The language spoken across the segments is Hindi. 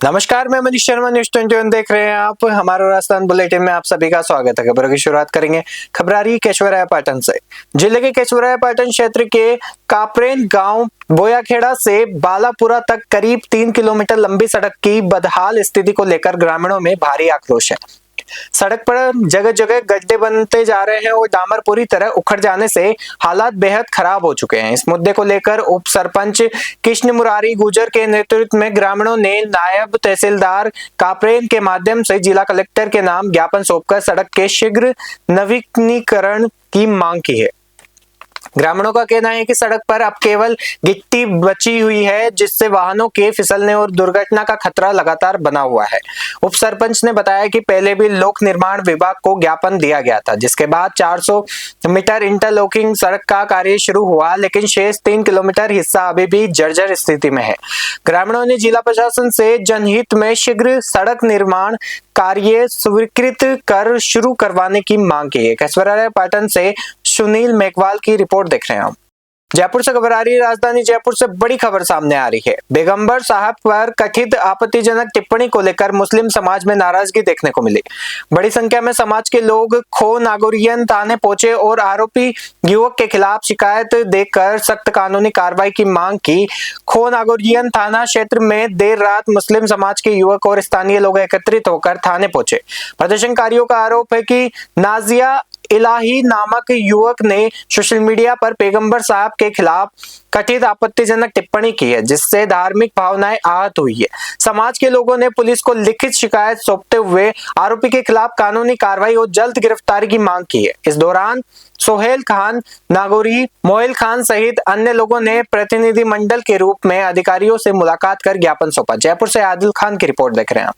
नमस्कार, मैं मनीष शर्मा, न्यूज 21 देख रहे हैं आप। हमारा राजस्थान बुलेटिन में आप सभी का स्वागत है। खबरों की शुरुआत करेंगे खबरारी केशवराय पाटन से। जिले के केशवराय पाटन क्षेत्र के कापरेन गांव बोयाखेड़ा से बालापुरा तक करीब 3 किलोमीटर लंबी सड़क की बदहाल स्थिति को लेकर ग्रामीणों में भारी आक्रोश है। सड़क पर जगह जगह गड्ढे बनते जा रहे हैं और डामर पूरी तरह उखड़ जाने से हालात बेहद खराब हो चुके हैं। इस मुद्दे को लेकर उप सरपंच कृष्ण मुरारी गुजर के नेतृत्व में ग्रामीणों ने नायब तहसीलदार कापरेन के माध्यम से जिला कलेक्टर के नाम ज्ञापन सौंपकर सड़क के शीघ्र नवीनीकरण की मांग की है। ग्रामीणों का कहना है कि सड़क पर अब केवल गिट्टी बची हुई है, जिससे वाहनों के फिसलने और दुर्घटना का खतरा लगातार बना हुआ है। उप सरपंच ने बताया कि पहले भी लोक निर्माण विभाग को ज्ञापन दिया गया था, जिसके बाद 400 मीटर इंटरलॉकिंग सड़क का कार्य शुरू हुआ, लेकिन शेष 3 किलोमीटर हिस्सा अभी भी जर्जर स्थिति में है। ग्रामीणों ने जिला प्रशासन से जनहित में शीघ्र सड़क निर्माण कार्य स्वीकृत कर शुरू करवाने की मांग की है। केशवराय पाटन से सुनील मेघवाल की रिपोर्ट देख रहे हैं हम। जयपुर से खबर आ रही है। राजधानी जयपुर से बड़ी खबर सामने आ रही है। पैगंबर साहब पर कथित आपत्तिजनक टिप्पणी को लेकर मुस्लिम समाज में नाराजगी देखने को मिली। बड़ी संख्या में समाज के लोग खो नागौरियन थाने पहुंचे और आरोपी युवक के खिलाफ शिकायत देकर सख्त कानूनी कार्रवाई की मांग की। खो नागौरियन थाना क्षेत्र में देर रात मुस्लिम समाज के युवक और स्थानीय लोग एकत्रित होकर थाने पहुंचे। प्रदर्शनकारियों का आरोप है कि नाजिया इलाही नामक युवक ने सोशल मीडिया पर पैगंबर साहब के खिलाफ कथित आपत्तिजनक टिप्पणी की है, जिससे धार्मिक भावनाएं आहत हुई है। समाज के लोगों ने पुलिस को लिखित शिकायत सौंपते हुए आरोपी के खिलाफ कानूनी कार्रवाई और जल्द गिरफ्तारी की मांग की है। इस दौरान सोहेल खान नागौरी, मोइल खान सहित अन्य लोगों ने प्रतिनिधिमंडल के रूप में अधिकारियों से मुलाकात कर ज्ञापन सौंपा। जयपुर से आदिल खान की रिपोर्ट देख रहे हैं।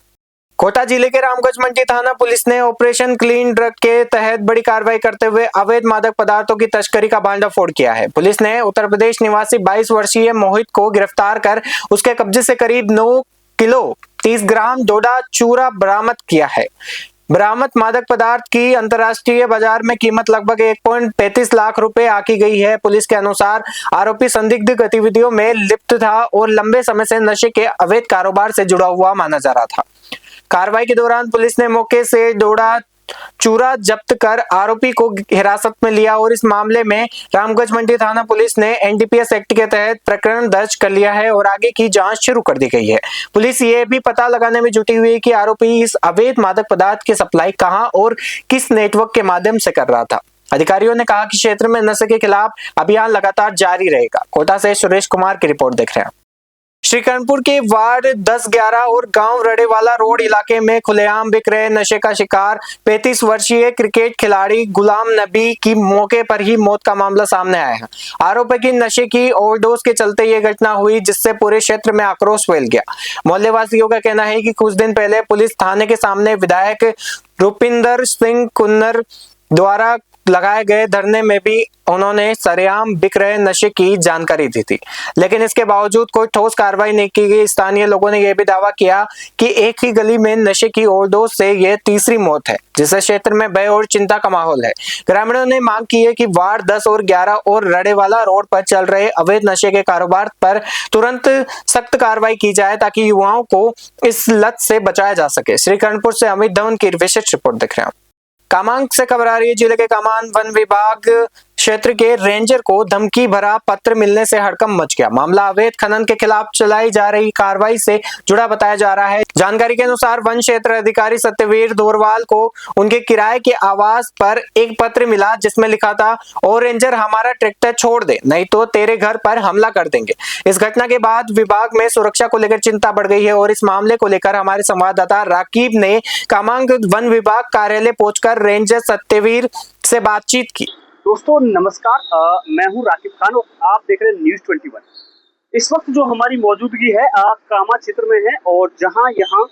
कोटा जिले के रामगंज मंडी थाना पुलिस ने ऑपरेशन क्लीन ड्रग के तहत बड़ी कार्रवाई करते हुए अवैध मादक पदार्थों की तस्करी का भांडाफोड़ किया है। पुलिस ने उत्तर प्रदेश निवासी 22 वर्षीय मोहित को गिरफ्तार कर उसके कब्जे से करीब 9 किलो 30 ग्राम डोडा चूरा बरामद किया है। बरामद मादक पदार्थ की अंतर्राष्ट्रीय बाजार में कीमत लगभग 1.35 लाख रुपए आकी गई है। पुलिस के अनुसार आरोपी संदिग्ध गतिविधियों में लिप्त था और लंबे समय से नशे के अवैध कारोबार से जुड़ा हुआ माना जा रहा था। कार्रवाई के दौरान पुलिस ने मौके से डोडा चूरा जब्त कर आरोपी को हिरासत में लिया और इस मामले में रामगंज मंडी थाना पुलिस ने एनडीपीएस एक्ट के तहत प्रकरण दर्ज कर लिया है और आगे की जांच शुरू कर दी गई है। पुलिस ये भी पता लगाने में जुटी हुई है कि आरोपी इस अवैध मादक पदार्थ की सप्लाई कहां और किस नेटवर्क के माध्यम से कर रहा था। अधिकारियों ने कहा कि क्षेत्र में नशे के खिलाफ अभियान लगातार जारी रहेगा। कोटा से सुरेश कुमार की रिपोर्ट देख रहे हैं। श्रीकरणपुर के वार्ड 10-11 और गांव रड़ेवाला रोड इलाके में खुलेआम बिक रहे नशे का शिकार 35 वर्षीय क्रिकेट खिलाड़ी गुलाम नबी की मौके पर ही मौत का मामला सामने आया है। आरोप है कि नशे की ओवरडोज के चलते ये घटना हुई, जिससे पूरे क्षेत्र में आक्रोश फैल गया। मोहल्ले वासियों का कहना है कि कुछ दिन पहले पुलिस थाने के सामने विधायक रूपिंदर सिंह कुन्नर द्वारा लगाए गए धरने में भी उन्होंने सरेआम बिक रहे नशे की जानकारी दी थी, लेकिन इसके बावजूद कोई ठोस कार्रवाई नहीं की गई। स्थानीय लोगों ने यह भी दावा किया कि एक ही गली में नशे की ओवरडोज से यह तीसरी मौत है, जिससे क्षेत्र में भय और चिंता का माहौल है। ग्रामीणों ने मांग की है कि वार्ड 10 और 11 और रड़ेवाला रोड पर चल रहे अवैध नशे के कारोबार पर तुरंत सख्त कार्रवाई की जाए, ताकि युवाओं को इस लत से बचाया जा सके। श्रीकरणपुर से अमित धवन की विशेष रिपोर्ट देख रहे हैं। कामांग से खबर आ रही है। जिले के कामांग वन विभाग क्षेत्र के रेंजर को धमकी भरा पत्र मिलने से हड़कंप मच गया। मामला अवैध खनन के खिलाफ चलाई जा रही कार्रवाई से जुड़ा बताया जा रहा है। जानकारी के अनुसार वन क्षेत्र अधिकारी सत्यवीर दोरवाल को उनके किराए के आवास पर एक पत्र मिला, जिसमें लिखा था, और रेंजर हमारा ट्रैक्टर छोड़ दे, नहीं तो तेरे घर पर हमला कर देंगे। इस घटना के बाद विभाग में सुरक्षा को लेकर चिंता बढ़ गई है और इस मामले को लेकर हमारे संवाददाता राकीब ने कामांग वन विभाग कार्यालय पहुंचकर रेंजर सत्यवीर से बातचीत की। दोस्तों नमस्कार, मैं हूं राकिब खान और आप देख रहे हैं न्यूज 21। इस वक्त जो हमारी मौजूदगी है कामा क्षेत्र में है और जहां यहाँ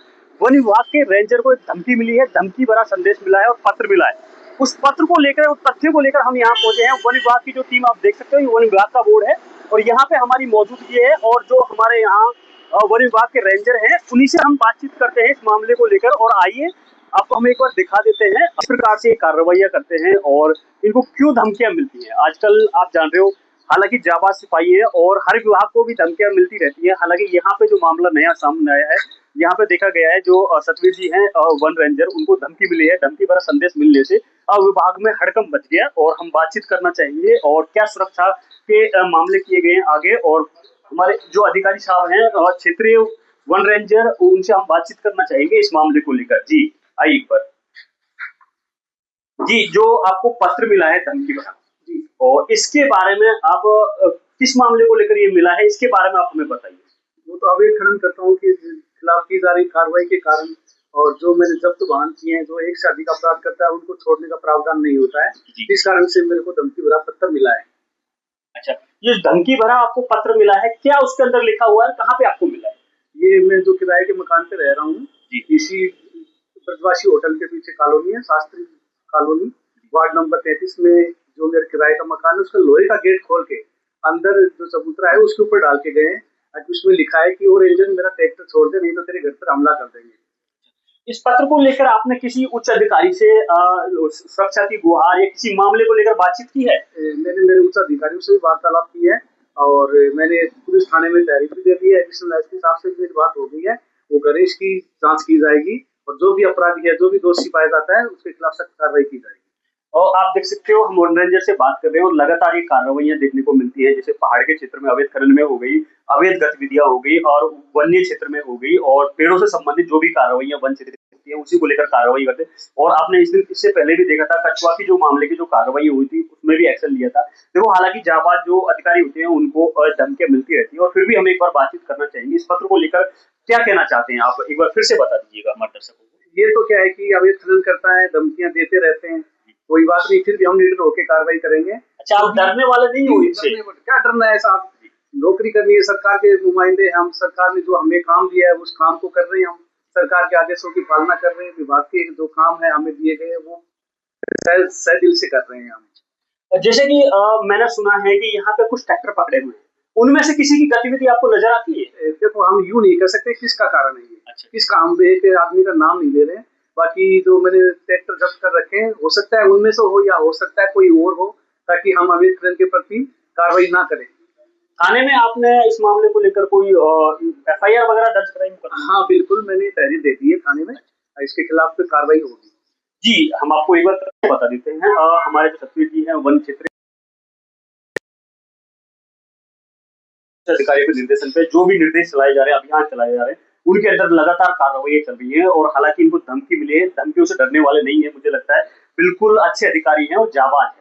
वन विभाग के रेंजर को एक धमकी मिली है, धमकी भरा संदेश मिला है और पत्र मिला है। उस पत्र को लेकर, उस तथ्य को लेकर हम यहाँ पहुंचे हैं। वन विभाग की जो टीम आप देख सकते हो, ये वन विभाग का बोर्ड है और यहाँ पे हमारी मौजूदगी है और जो हमारे यहाँ वन विभाग के रेंजर है, उन्हीं से हम बातचीत करते हैं इस मामले को लेकर। और आइए आपको हम एक बार दिखा देते हैं इस प्रकार से कार्रवाइयां करते हैं और इनको क्यों धमकियां मिलती हैं। आजकल आप जान रहे हो, हालांकि जाबाज सिपाही है और हर विभाग को भी धमकियां मिलती रहती है। हालांकि यहाँ पे जो मामला नया सामने आया है यहाँ पे देखा गया है जो सतवीर जी हैं वन रेंजर, उनको धमकी मिली है, धमकी भरा संदेश मिलने से विभाग में हड़कंप मच गया और हम बातचीत करना चाहेंगे और क्या सुरक्षा के मामले किए गए हैं आगे, और हमारे जो अधिकारी साहब हैं क्षेत्रीय वन रेंजर, उनसे हम बातचीत करना चाहेंगे इस मामले को लेकर। जी आइए एक बार। जी, जो आपको पत्र मिला है धमकी भरा, जी, और इसके बारे में आप किस मामले को लेकर ये मिला है, इसके बारे में आप हमें बताइए। वो तो अवैध खनन करताओं के खिलाफ की जा रही कार्रवाई के कारण और जो मैंने जब्त वाहन किए हैं, जो एक से अधिक अपराध करता है उनको छोड़ने का प्रावधान नहीं होता है, इस कारण से मेरे को धमकी भरा पत्र मिला है। अच्छा, ये धमकी भरा आपको पत्र मिला है, क्या उसके अंदर लिखा हुआ है, कहाँ पे आपको मिला है? ये मैं जो किराए के मकान पे रह रहा हूँ, इसी ब्रजवासी होटल के पीछे कॉलोनी है, शास्त्री कॉलोनी, वार्ड नंबर 33 में जो मेरे किराए का मकान है, उसका लोहे का गेट खोल के अंदर जो चबूतरा है उसके ऊपर डाल के गए हैं। उसमें लिखा है कि और इंजन मेरा ट्रैक्टर छोड़ दे, नहीं तो तेरे घर पर हमला कर देंगे। इस पत्र को लेकर आपने किसी उच्च अधिकारी से सुरक्षा की गुहार या किसी मामले को लेकर बातचीत की है? मैंने मेरे उच्च अधिकारियों से भी वार्तालाप की है और मैंने पुलिस थाने में तहरीर भी दे दी है। एडिशनल एसपी साहब से भी मेरी बात हो गई है, वो करे इसकी जांच की जाएगी और जो भी अपराधी है, जो भी दोषी पाया जाता है, उसके खिलाफ सख्त कार्रवाई की जाएगी। और आप देख सकते हो हम वन रेंजर से बात कर रहे हैं और लगातार ये कार्रवाइयां देखने को मिलती है, जैसे पहाड़ के क्षेत्र में अवैध खनन में हो गई, अवैध गतिविधियां हो गई और वन्य क्षेत्र में हो गई, और पेड़ों से संबंधित जो भी कार्रवाइयां वन क्षेत्र होती है उसी को लेकर कार्रवाई करते हैं। और आपने इस दिन इससे पहले भी देखा था कछुआ की जो मामले की जो कार्रवाई हुई थी उसमें भी एक्शन लिया था। देखो, हालांकि जाबाज जो अधिकारी होते हैं उनको धमकियां मिलती रहती है, और फिर भी हम एक बार बातचीत करना चाहेंगे इस पत्र को लेकर, क्या कहना चाहते हैं आप, एक बार फिर से बता दीजिएगा हमारे दर्शकों को। ये तो क्या है कि अवैध खनन करता है, धमकियां देते रहते हैं, कोई बात नहीं, फिर भी हम निडर होकर कार्रवाई करेंगे। अच्छा, आप डरने वाले नहीं हो इनसे? क्या डरना है साहब, नौकरी करनी है, सरकार के नुमाइंदे, हम सरकार ने जो हमें काम दिया है उस काम को कर रहे हैं, हम सरकार के आदेशों की पालना कर रहे हैं, विभाग के जो काम है हमें दिए गए वो सह दिल से कर रहे हैं हम। जैसे कि मैंने सुना है कि यहाँ पे कुछ ट्रैक्टर पकड़े हुए हैं, उनमें से किसी की गतिविधि आपको नजर आती है? देखो, हम यूं नहीं कर सकते किसका कारण है ये। अच्छा, किसका, हम एक आदमी का नाम नहीं ले रहे हैं। बाकी जो मैंने ट्रैक्टर जब्त कर रखे हैं, हो सकता है उनमें से हो या हो सकता है कोई और हो, ताकि हम अवैध खनन के प्रति कार्रवाई ना करें। थाने में आपने इस मामले को लेकर कोई एफआईआर वगैरह दर्ज कराई? हाँ बिल्कुल, मैंने तहरीर दे दी है थाने में, इसके खिलाफ कोई कार्रवाई होगी। जी, हम आपको एक बार बता देते हैं, हमारे जो सतवीर जी हैं वन क्षेत्र अधिकारी के निर्देशन पे जो भी निर्देश चलाए जा रहे हैं, अभियान चलाए जा रहे हैं, उनके अंदर लगातार कार्रवाई चल रही है। और हालांकि इनको धमकी मिली है, धमकियों से डरने वाले नहीं है, मुझे लगता है बिल्कुल अच्छे अधिकारी हैं और जाबाज हैं।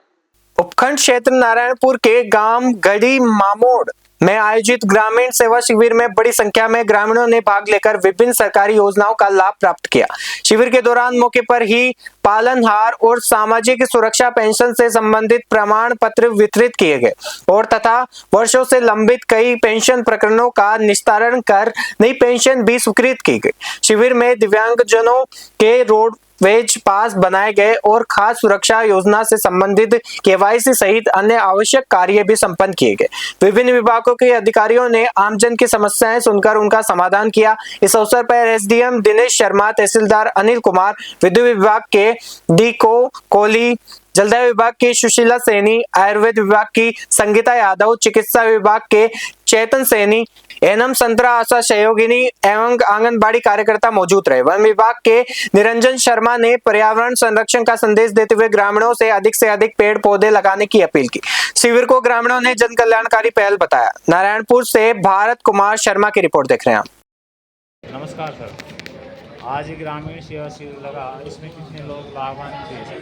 उपखंड क्षेत्र नारायणपुर के गांव गढ़ी मामोड़ में आयोजित ग्रामीण सेवा शिविर में बड़ी संख्या में ग्रामीणों ने भाग लेकर विभिन्न सरकारी योजनाओं का लाभ प्राप्त किया। शिविर के दौरान मौके पर ही पालनहार और सामाजिक सुरक्षा पेंशन से संबंधित प्रमाण पत्र वितरित किए गए और तथा वर्षों से लंबित कई पेंशन प्रकरणों का निस्तारण कर नई पेंशन भी स्वीकृत की गई। शिविर में दिव्यांगजनों के रोड वेज पास बनाए गए और खास सुरक्षा योजना से संबंधित केवाईसी सहित अन्य आवश्यक कार्य भी संपन्न किए गए। विभिन्न विभागों के अधिकारियों ने आमजन की समस्याएं सुनकर उनका समाधान किया। इस अवसर पर एसडीएम दिनेश शर्मा, तहसीलदार अनिल कुमार, विद्युत विभाग के डी कोहली, जलदाय विभाग की सुशीला सैनी, आयुर्वेद विभाग की संगीता यादव, चिकित्सा विभाग के चेतन सैनी, एनम संतरा आशा सहयोगिनी एवं आंगनबाड़ी कार्यकर्ता मौजूद रहे। वन विभाग के निरंजन शर्मा ने पर्यावरण संरक्षण का संदेश देते हुए ग्रामीणों से अधिक पेड़ पौधे लगाने की अपील की। शिविर को ग्रामीणों ने जन कल्याणकारी पहल बताया। नारायणपुर से भारत कुमार शर्मा की रिपोर्ट देख रहे हैं आप। नमस्कार सर, आज ग्रामीण सेवा शिविर लगा, इसमें कितने लोग लाभान्वित हुए सर?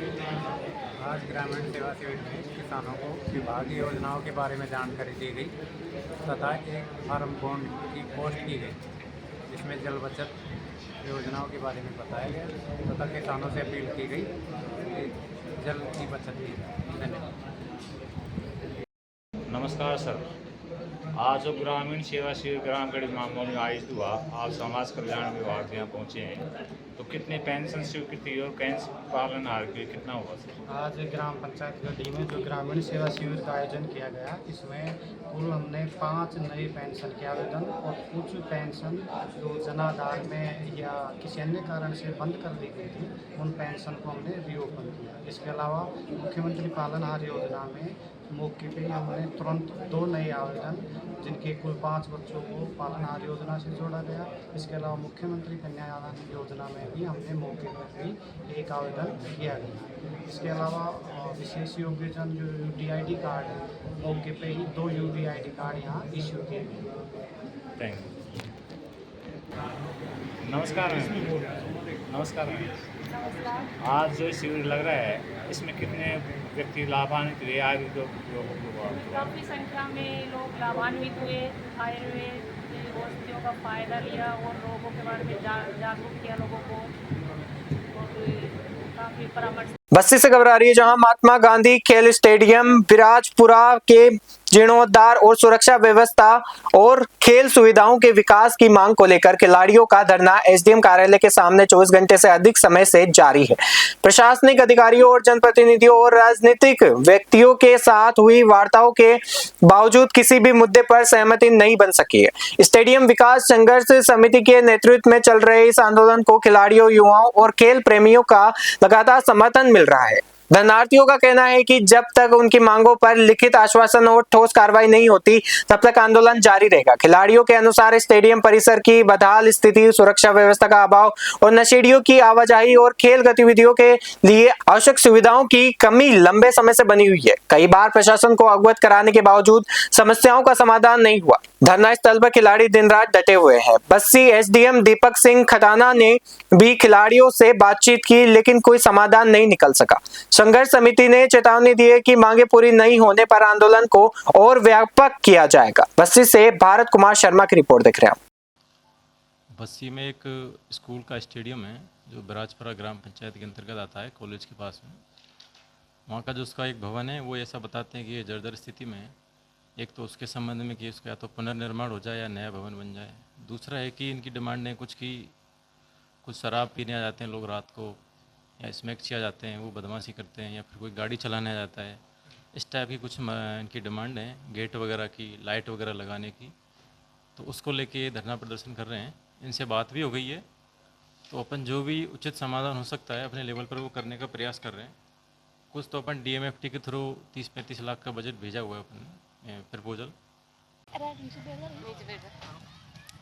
आज ग्रामीण सेवा शिविर में किसानों को विभागीय योजनाओं के बारे में जानकारी दी गई तथा एक फार्म बॉन्ड की पोस्ट की गई, जिसमें जल बचत योजनाओं के बारे में बताया गया तथा किसानों से अपील की गई कि जल की बचत की जाए। धन्यवाद। नमस्कार सर, आज जो ग्रामीण सेवा शिविर ग्राम गढ़ी मामलों में आयोजित हुआ, आप समाज कल्याण विभाग यहाँ पहुँचे हैं, तो कितने पेंशन स्वीकृति और कैंसर पालनहार के कितना हुआ सर? आज ग्राम पंचायत गढ़ी में जो ग्रामीण सेवा शिविर का आयोजन किया गया, इसमें कुल हमने 5 नए पेंशन के आवेदन और कुछ पेंशन जो जनाधार में या किसी अन्य कारण से बंद कर दी गई थी, उन पेंशन को हमने रीओपन किया। इसके अलावा मुख्यमंत्री पालनहार योजना में मौके पे ही हमने तुरंत 2 नए आवेदन जिनके कुल 5 बच्चों को पालनहार योजना से जोड़ा गया। इसके अलावा मुख्यमंत्री कन्यादान योजना में भी हमने मौके पर भी एक आवेदन किया गया। इसके अलावा विशेष योग्यजन जो UDID कार्ड है, मौके पे ही 2 UDID कार्ड यहाँ इश्यू किए गए। Thank you. नमस्कार मैम। नमस्कार मैम। आज जो शिविर लग रहा है इसमें कितने व्यक्ति लाभान्वित हुए? आज काफ़ी संख्या में लोग लाभान्वित हुए, आयुर्वेद औषधियों का फ़ायदा लिया और लोगों के बारे में जागरूक किया लोगों को, और काफ़ी परामर्श। बस्ती से खबर आ रही है जहां महात्मा गांधी खेल स्टेडियम विराजपुरा के जीर्णोद्धार और सुरक्षा व्यवस्था और खेल सुविधाओं के विकास की मांग को लेकर खिलाड़ियों का धरना SDM कार्यालय के सामने 24 घंटे से अधिक समय से जारी है। प्रशासनिक अधिकारियों और जनप्रतिनिधियों और राजनीतिक व्यक्तियों के साथ हुई वार्ताओं के बावजूद किसी भी मुद्दे पर सहमति नहीं बन सकी है। स्टेडियम विकास संघर्ष समिति के नेतृत्व में चल रहे इस आंदोलन को खिलाड़ियों, युवाओं और खेल प्रेमियों का लगातार समर्थन मिल रहा है। धरनार्थियों का कहना है कि जब तक उनकी मांगों पर लिखित आश्वासन और ठोस कार्रवाई नहीं होती तब तक आंदोलन जारी रहेगा। खिलाड़ियों के अनुसार स्टेडियम परिसर की बदहाल स्थिति, सुरक्षा व्यवस्था का अभाव और नशेड़ियों की आवाजाही और खेल गतिविधियों के लिए आवश्यक सुविधाओं की कमी लंबे समय से बनी हुई है। कई बार प्रशासन को अवगत कराने के बावजूद समस्याओं का समाधान नहीं हुआ। धरना स्थल पर खिलाड़ी दिन रात डटे हुए हैं। बस्सी SDM दीपक सिंह खटाना ने भी खिलाड़ियों से बातचीत की, लेकिन कोई समाधान नहीं निकल सका। संघर्ष समिति ने चेतावनी दी है कि मांगे पूरी नहीं होने पर आंदोलन को और व्यापक किया जाएगा। बस्सी से भारत कुमार शर्मा की रिपोर्ट देख रहे हैं। बस्सी में एक स्कूल का स्टेडियम है जो बिराजपुरा ग्राम पंचायत के अंतर्गत आता है, कॉलेज के पास में। वहाँ का जो उसका एक भवन है वो ऐसा बताते हैं कि ये जर्जर स्थिति में है। एक तो उसके संबंध में कि उसका या तो पुनर्निर्माण हो जाए या नया भवन बन जाए। दूसरा है कि इनकी डिमांड है कुछ शराब पीने आ जाते हैं लोग रात को, या स्मैक्स आ जाते हैं, वो बदमाशी करते हैं, या फिर कोई गाड़ी चलाने आ जाता है। इस टाइप की कुछ इनकी डिमांड है, गेट वगैरह की, लाइट वगैरह लगाने की। तो उसको लेके ये धरना प्रदर्शन कर रहे हैं। इनसे बात भी हो गई है, तो अपन जो भी उचित समाधान हो सकता है अपने लेवल पर वो करने का प्रयास कर रहे हैं। कुछ तो अपन DMFT के थ्रू 30-35 लाख का बजट भेजा हुआ है अपन प्रपोजल।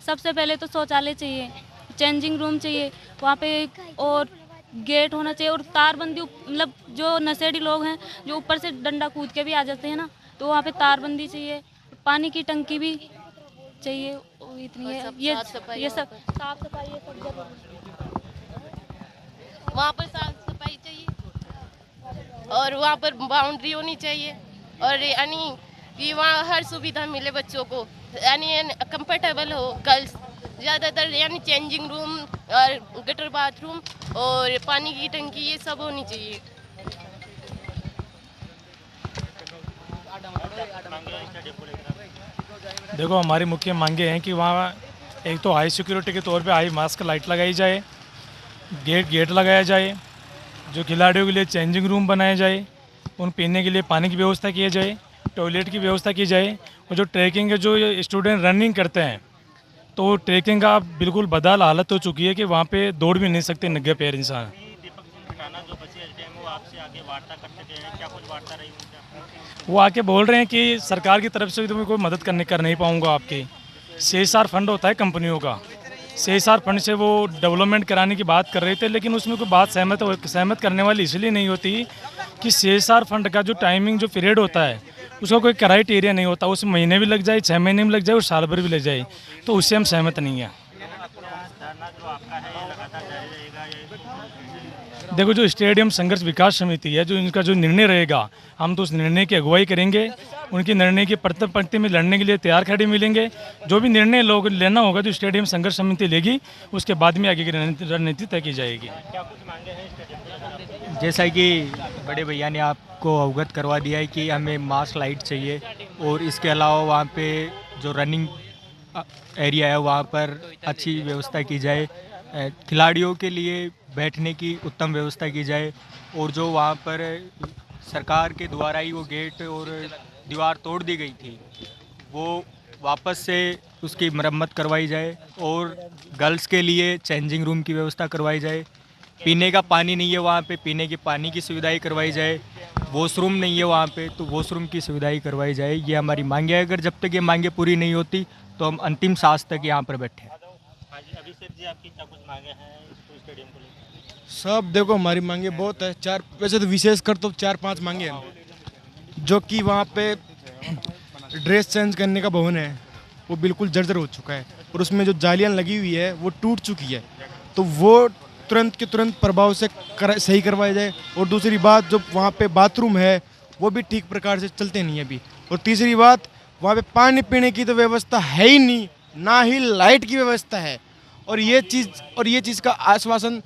सबसे पहले तो शौचालय चाहिए, चेंजिंग रूम चाहिए वहाँ पे, और गेट होना चाहिए, और तारबंदी। मतलब जो नशेड़ी लोग हैं जो ऊपर से डंडा कूद के भी आ जाते हैं ना, तो वहाँ पे तारबंदी चाहिए। पानी की टंकी भी चाहिए, इतनी है। ये सब साफ सफाई, ये सब वहाँ पर साफ सफाई चाहिए, और वहाँ पर बाउंड्री होनी चाहिए, और यानी कि वहाँ हर सुविधा मिले बच्चों को, यानी कंफर्टेबल हो। गर्ल्स ज़्यादातर यानी चेंजिंग रूम और गटर बाथरूम और पानी की टंकी ये सब होनी चाहिए। देखो, हमारी मुख्य मांगे हैं कि वहाँ एक तो हाई सिक्योरिटी के तौर पे हाई मास्क लाइट लगाई जाए, गेट लगाया जाए, जो खिलाड़ियों के लिए चेंजिंग रूम बनाया जाए, उन पीने के लिए पानी की व्यवस्था की जाए, टॉयलेट की व्यवस्था की जाए। और जो ट्रैकिंग के जो स्टूडेंट रनिंग करते हैं, तो ट्रैकिंग का बिल्कुल बदहाल हालत हो चुकी है कि वहाँ पे दौड़ भी नहीं सकते नंगे पैर इंसान। वो आके बोल रहे हैं कि सरकार की तरफ से तो मैं कोई मदद कर नहीं पाऊँगा। आपके CSR फंड होता है कंपनियों का, CSR फंड से वो डेवलपमेंट कराने की बात कर रहे थे, लेकिन उसमें कोई बात सहमत करने वाली इसलिए नहीं होती कि CSR फंड का जो टाइमिंग जो पीरियड होता है उसका कोई क्राइटेरिया नहीं होता। उस महीने भी लग जाए, 6 महीने में लग जाए और साल भर भी लग जाए, तो उससे हम सहमत नहीं हैं। देखो, जो स्टेडियम संघर्ष विकास समिति है, जो इनका जो निर्णय रहेगा, हम तो उस निर्णय की अगुवाई करेंगे। उनके निर्णय की पंक्ति में लड़ने के लिए तैयार खड़े मिलेंगे। जो भी निर्णय लोग लेना होगा जो स्टेडियम संघर्ष समिति लेगी, उसके बाद में आगे की रणनीति तय की जाएगी। जैसा कि बड़े भैया ने आपको अवगत करवा दिया है कि हमें मास्क लाइट चाहिए, और इसके अलावा वहाँ पे जो रनिंग एरिया है वहाँ पर अच्छी व्यवस्था की जाए, खिलाड़ियों के लिए बैठने की उत्तम व्यवस्था की जाए, और जो वहाँ पर सरकार के द्वारा ही वो गेट और दीवार तोड़ दी गई थी वो वापस से उसकी मरम्मत करवाई जाए, और गर्ल्स के लिए चेंजिंग रूम की व्यवस्था करवाई जाए। पीने का पानी नहीं है वहाँ पे, पीने के पानी की सुविधाएं करवाई जाए। वॉशरूम नहीं है वहाँ पे, तो वॉशरूम की सुविधाएं करवाई जाए, ये हमारी मांगे है। अगर जब तक ये मांगे पूरी नहीं होती तो हम अंतिम सांस तक यहाँ पर बैठे हैं। अभिषेक जी, आपकी क्या कुछ मांगे हैं स्कूल स्टेडियम को लेकर? सब देखो हमारी मांगे बहुत है, चार वैसे तो विशेष कर तो 4-5 मांगे हैं, जो कि वहाँ पे ड्रेस चेंज करने का भवन है वो बिल्कुल जर्जर हो चुका है और उसमें जो जालियाँ लगी हुई है वो टूट चुकी है, तो वो तुरंत के तुरंत प्रभाव से सही करवाया जाए। और दूसरी बात, जो वहाँ पे बाथरूम है वो भी ठीक प्रकार से चलते नहीं है अभी। और तीसरी बात, वहाँ पे पानी पीने की तो व्यवस्था है ही नहीं, ना ही लाइट की व्यवस्था है। और ये चीज़ का आश्वासन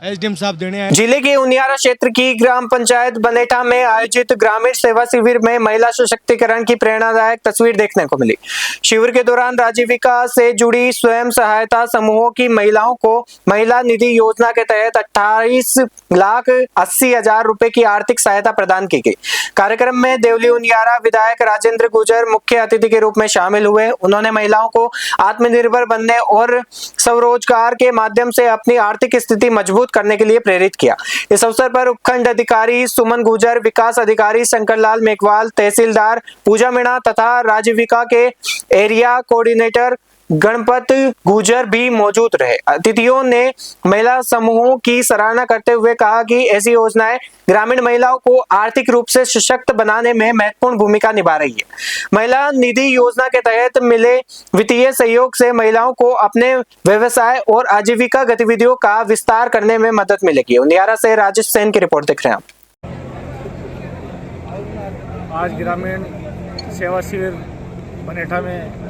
एसडीएम साहब देने आए। जिले के उनियारा क्षेत्र की ग्राम पंचायत बनेठा में आयोजित ग्रामीण सेवा शिविर में महिला सशक्तिकरण की प्रेरणादायक तस्वीर देखने को मिली। शिविर के दौरान राजीविका से जुड़ी स्वयं सहायता समूहों की महिलाओं को महिला निधि योजना के तहत 28,80,000 रुपए की आर्थिक सहायता प्रदान की गई। कार्यक्रम में देवली उनियारा विधायक राजेंद्र गुर्जर मुख्य अतिथि के रूप में शामिल हुए। उन्होंने महिलाओं को आत्मनिर्भर बनने और स्वरोजगार के माध्यम से अपनी आर्थिक स्थिति मजबूत करने के लिए प्रेरित किया। इस अवसर पर उपखंड अधिकारी सुमन गुर्जर, विकास अधिकारी शंकरलाल मेघवाल, तहसीलदार पूजा मीणा तथा राजीविका के एरिया कोऑर्डिनेटर गणपत गुर्जर भी मौजूद रहे। अतिथियों ने महिला समूहों की सराहना करते हुए कहा कि ऐसी योजनाएं ग्रामीण महिलाओं को आर्थिक रूप से सशक्त बनाने में महत्वपूर्ण भूमिका निभा रही है। महिला निधि योजना के तहत मिले वित्तीय सहयोग से महिलाओं को अपने व्यवसाय और आजीविका गतिविधियों का विस्तार करने में मदद मिलेगी। उनियारा से राजेश सेन की रिपोर्ट देख रहे हैं आप। आज ग्रामीण सेवा शिविर बनेठा में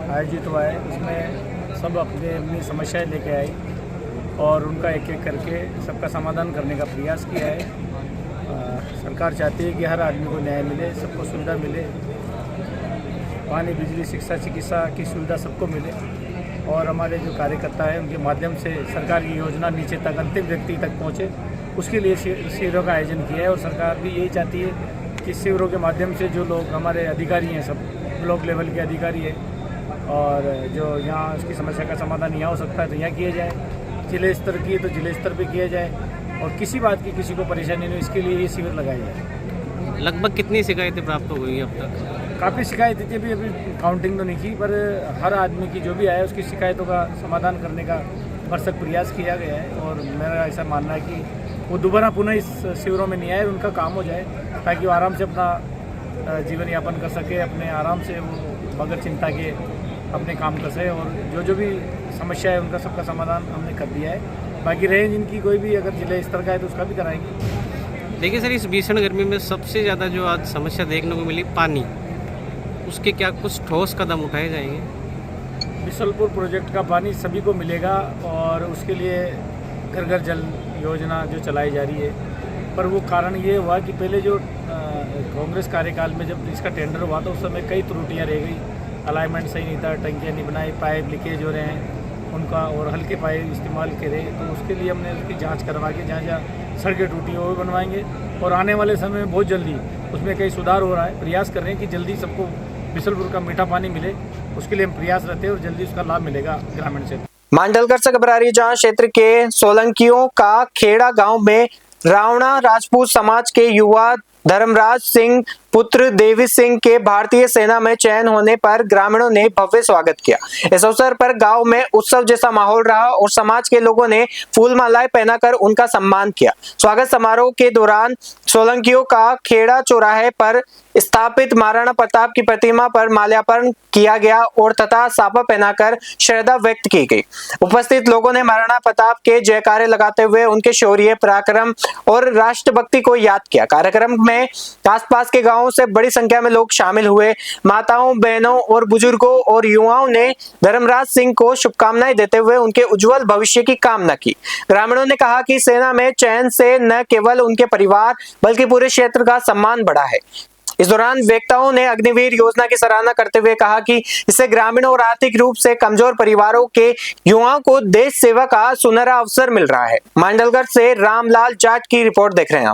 आयोजित हुआ है। इसमें सब अपनी समस्याएं लेके आए और उनका एक एक करके सबका समाधान करने का प्रयास किया है। सरकार चाहती है कि हर आदमी को न्याय मिले, सबको सुविधा मिले, पानी, बिजली, शिक्षा, चिकित्सा की सुविधा सबको मिले। और हमारे जो कार्यकर्ता हैं उनके माध्यम से सरकार की योजना नीचे तक अंतिम व्यक्ति तक पहुँचे, उसके लिए शिविरों का आयोजन किया है। और सरकार भी यही चाहती है कि शिविरों के माध्यम से जो लोग हमारे अधिकारी हैं, सब ब्लॉक लेवल के अधिकारी हैं, और जो यहाँ उसकी समस्या का समाधान यहाँ हो सकता है तो यहाँ किया जाए, जिले स्तर की तो जिले स्तर पे किया जाए, और किसी बात की किसी को परेशानी नहीं, इसके लिए ये शिविर लगाया जाए। लगभग कितनी शिकायतें प्राप्त हो गई अब तक? काफ़ी शिकायतें थी, अभी काउंटिंग तो नहीं की, पर हर आदमी की जो भी आया उसकी शिकायतों का समाधान करने का भरसक प्रयास किया गया है। और मेरा ऐसा मानना है कि वो दोबारा पुनः इस शिविरों में नहीं आए, उनका काम हो जाए ताकि वो आराम से अपना जीवन यापन कर सके, अपने आराम से वो बगैर चिंता के अपने काम कर सके। और जो भी समस्या है उनका सबका समाधान हमने कर दिया है। बाकी रहे जिनकी कोई भी अगर जिले स्तर का है तो उसका भी कराएंगे। देखिए सर, इस भीषण गर्मी में सबसे ज़्यादा जो आज समस्या देखने को मिली पानी, उसके क्या कुछ ठोस कदम उठाए जाएंगे? बिसलपुर प्रोजेक्ट का पानी सभी को मिलेगा और उसके लिए घर घर जल योजना जो चलाई जा रही है। पर वो कारण ये हुआ कि पहले जो कांग्रेस कार्यकाल में जब इसका टेंडर हुआ था उस समय कई त्रुटियाँ रह गई, अलाइनमेंट सही नहीं था, टंकियाँ नहीं बनाई, पाइप लीकेज हो रहे हैं उनका, और हल्के पाइप इस्तेमाल करे। तो उसके लिए हमने उसकी जांच करवा के जहाँ जहाँ सड़कें टूटी हैं वो भी बनवाएंगे। और आने वाले समय में बहुत जल्दी उसमें कई सुधार हो रहा है। प्रयास कर रहे हैं कि जल्दी सबको बिसलपुर का मीठा पानी मिले, उसके लिए हम प्रयास रहते हैं और जल्दी उसका लाभ मिलेगा ग्रामीण क्षेत्र। मांडलकर से खबर आ रही है, जहां क्षेत्र के सोलंकियों का खेड़ा गांव में रावणा राजपूत समाज के युवा धर्मराज सिंह पुत्र देवी सिंह के भारतीय सेना में चयन होने पर ग्रामीणों ने भव्य स्वागत किया। इस अवसर पर गांव में उत्सव जैसा माहौल रहा और समाज के लोगों ने फूल मालाएं पहनाकर उनका सम्मान किया। स्वागत समारोह के दौरान सोलंकियों का खेड़ा चौराहे पर स्थापित महाराणा प्रताप की प्रतिमा पर माल्यार्पण किया गया और तथा साफा पहनाकर श्रद्धा व्यक्त की गई। उपस्थित लोगों ने महाराणा प्रताप के जयकारे लगाते हुए उनके शौर्य, पराक्रम और राष्ट्रभक्ति को याद किया। कार्यक्रम में आसपास के गांवों से बड़ी संख्या में लोग शामिल हुए। माताओं, बहनों और बुजुर्गों और युवाओं ने धर्मराज सिंह को शुभकामनाएं देते हुए उनके उज्जवल भविष्य की कामना की। ग्रामीणों ने कहा कि सेना में चयन से न केवल उनके परिवार बल्कि पूरे क्षेत्र का सम्मान बढ़ा है। इस दौरान वक्ताओं ने अग्निवीर योजना की सराहना करते हुए कहा कि इससे ग्रामीण और आर्थिक रूप से कमजोर परिवारों के युवाओं को देश सेवा का सुनहरा अवसर मिल रहा है। मांडलगढ़ से रामलाल जाट की रिपोर्ट देख रहे हैं आप।